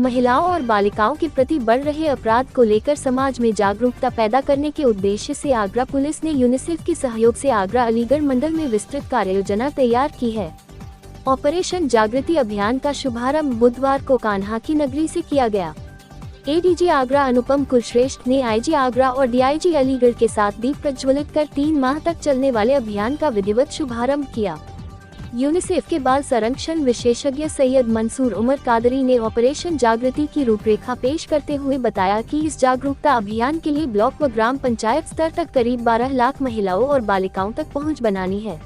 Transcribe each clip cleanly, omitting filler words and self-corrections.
महिलाओं और बालिकाओं के प्रति बढ़ रहे अपराध को लेकर समाज में जागरूकता पैदा करने के उद्देश्य से आगरा पुलिस ने यूनिसेफ के सहयोग से आगरा अलीगढ़ मंडल में विस्तृत कार्ययोजना तैयार की है। ऑपरेशन जागृति अभियान का शुभारंभ बुधवार को कान्हा की नगरी से किया गया। एडीजी आगरा अनुपम कुलश्रेष्ठ ने आईजी आगरा और डीआईजी अलीगढ़ के साथ दीप प्रज्वलित कर 3 माह तक चलने वाले अभियान का विधिवत शुभारंभ किया। यूनिसेफ के बाल संरक्षण विशेषज्ञ सैयद मंसूर उमर कादरी ने ऑपरेशन जागृति की रूपरेखा पेश करते हुए बताया कि इस जागरूकता अभियान के लिए ब्लॉक व ग्राम पंचायत स्तर तक करीब 12 लाख महिलाओं और बालिकाओं तक पहुंच बनानी है,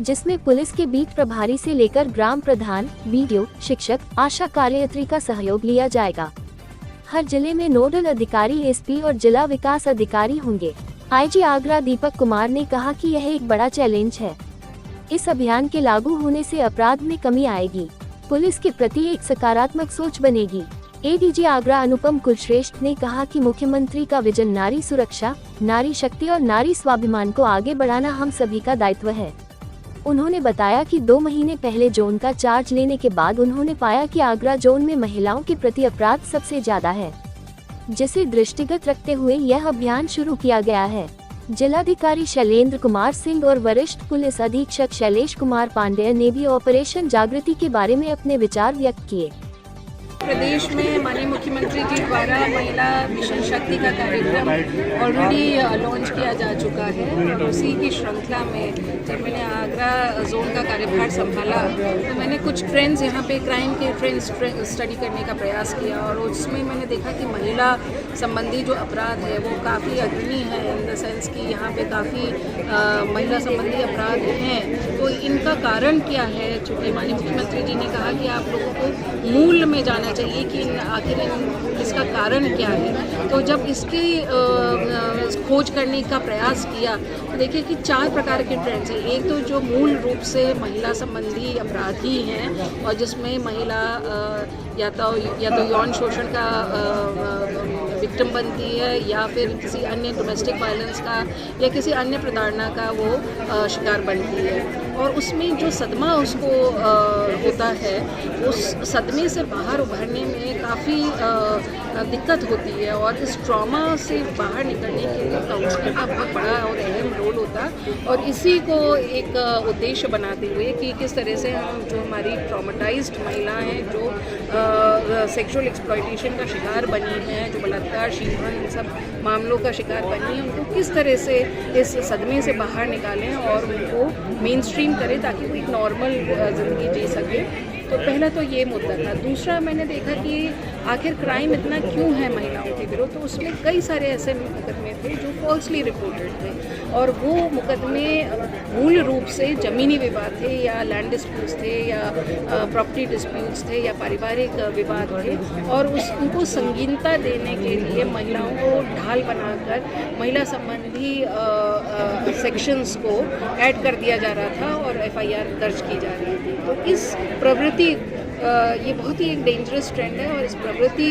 जिसमें पुलिस के बीट प्रभारी से लेकर ग्राम प्रधान, बीडीओ, शिक्षक, आशा कार्यकर्त्री का सहयोग लिया जाएगा। हर जिले में नोडल अधिकारी एसपी और जिला विकास अधिकारी होंगे। आईजी आगरा दीपक कुमार ने कहा कि यह एक बड़ा चैलेंज है। इस अभियान के लागू होने से अपराध में कमी आएगी, पुलिस के प्रति एक सकारात्मक सोच बनेगी। एडीजी आगरा अनुपम कुलश्रेष्ठ ने कहा कि मुख्यमंत्री का विजन नारी सुरक्षा, नारी शक्ति और नारी स्वाभिमान को आगे बढ़ाना हम सभी का दायित्व है। उन्होंने बताया कि 2 महीने पहले जोन का चार्ज लेने के बाद उन्होंने पाया कि आगरा जोन में महिलाओं के प्रति अपराध सबसे ज्यादा है, जिसे दृष्टिगत रखते हुए यह अभियान शुरू किया गया है। जिलाधिकारी शैलेंद्र कुमार सिंह और वरिष्ठ पुलिस अधीक्षक शैलेश कुमार पांडेय ने भी ऑपरेशन जागृति के बारे में अपने विचार व्यक्त किए। प्रदेश में माननीय मुख्यमंत्री जी द्वारा महिला मिशन शक्ति का कार्यक्रम ऑलरेडी लॉन्च किया जा चुका है और उसी की श्रृंखला में जब मैंने आगरा जोन का कार्यभार संभाला तो मैंने कुछ ट्रेंड्स यहाँ पे क्राइम के ट्रेंड्स स्टडी करने का प्रयास किया और उसमें मैंने देखा कि महिला संबंधी जो अपराध है वो काफ़ी अग्रणी है, इन द सेंस कि यहाँ पे काफ़ी महिला संबंधी अपराध हैं। तो इनका कारण क्या है? चूँकि माननीय मुख्यमंत्री जी ने कहा कि आप लोगों को मूल में जाना चाहिए कि आखिर इसका कारण क्या है। तो जब इसकी खोज करने का प्रयास किया तो देखिए कि 4 प्रकार के ट्रेंड्स हैं। एक तो जो मूल रूप से महिला संबंधी अपराधी हैं और जिसमें महिला या तो यौन शोषण का विक्टिम बनती है या फिर किसी अन्य डोमेस्टिक वायलेंस का या किसी अन्य प्रताड़ना का वो शिकार बनती है और उसमें जो सदमा उसको होता है उस सदमे से बाहर उभरने में काफ़ी दिक्कत होती है और इस ट्रॉमा से बाहर निकलने के लिए काउंसलिंग का बहुत बड़ा और अहम रोल होता है और इसी को एक उद्देश्य बनाते हुए कि किस तरह से हम जो हमारी ट्रॉमेटाइज्ड महिलाएं हैं जो सेक्सुअल एक्सप्लॉयटेशन का शिकार बनी हैं, जो बलात्कार, शीलभंग इन सब मामलों का शिकार बनी है, उनको किस तरह से इस सदमे से बाहर निकालें और उनको मेन स्ट्रीम करें ताकि वो एक नॉर्मल ज़िंदगी जी सके। तो पहला तो ये मुद्दा था। दूसरा मैंने देखा कि आखिर क्राइम इतना क्यों है महिलाओं के विरुद्ध, तो उसमें कई सारे ऐसे मुकदमे थे जो फॉल्सली रिपोर्टेड थे और वो मुकदमे मूल रूप से ज़मीनी विवाद थे या लैंड डिस्प्यूट्स थे या प्रॉपर्टी डिस्प्यूट्स थे या पारिवारिक विवाद थे और उनको संगीनता देने के लिए महिलाओं को ढाल बनाकर महिला संबंधी सेक्शंस को ऐड कर दिया जा रहा था और एफआईआर दर्ज की जा रही थी। तो इस प्रवृत्ति ये बहुत ही एक डेंजरस ट्रेंड है और इस प्रवृत्ति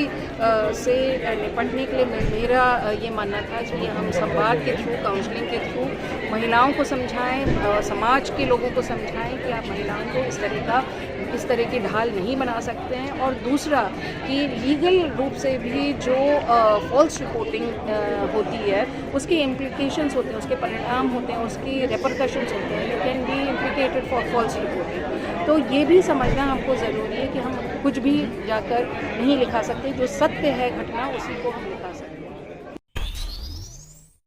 से निपटने के लिए मेरा ये मानना था कि हम संवाद के थ्रू, काउंसलिंग के थ्रू महिलाओं को समझाएं, समाज के लोगों को समझाएं कि आप महिलाओं को इस तरह की ढाल नहीं बना सकते हैं। और दूसरा कि लीगल रूप से भी जो फॉल्स रिपोर्टिंग होती है उसके इम्प्लीकेशंस होते हैं, उसके परिणाम होते हैं, उसकी रेपरकशंस होते हैं। You can be implicated for false reporting. तो ये भी समझना हमको ज़रूरी है कि हम कुछ भी जाकर नहीं लिखा सकते, जो सत्य है घटना उसी को हम लिखा सकते हैं।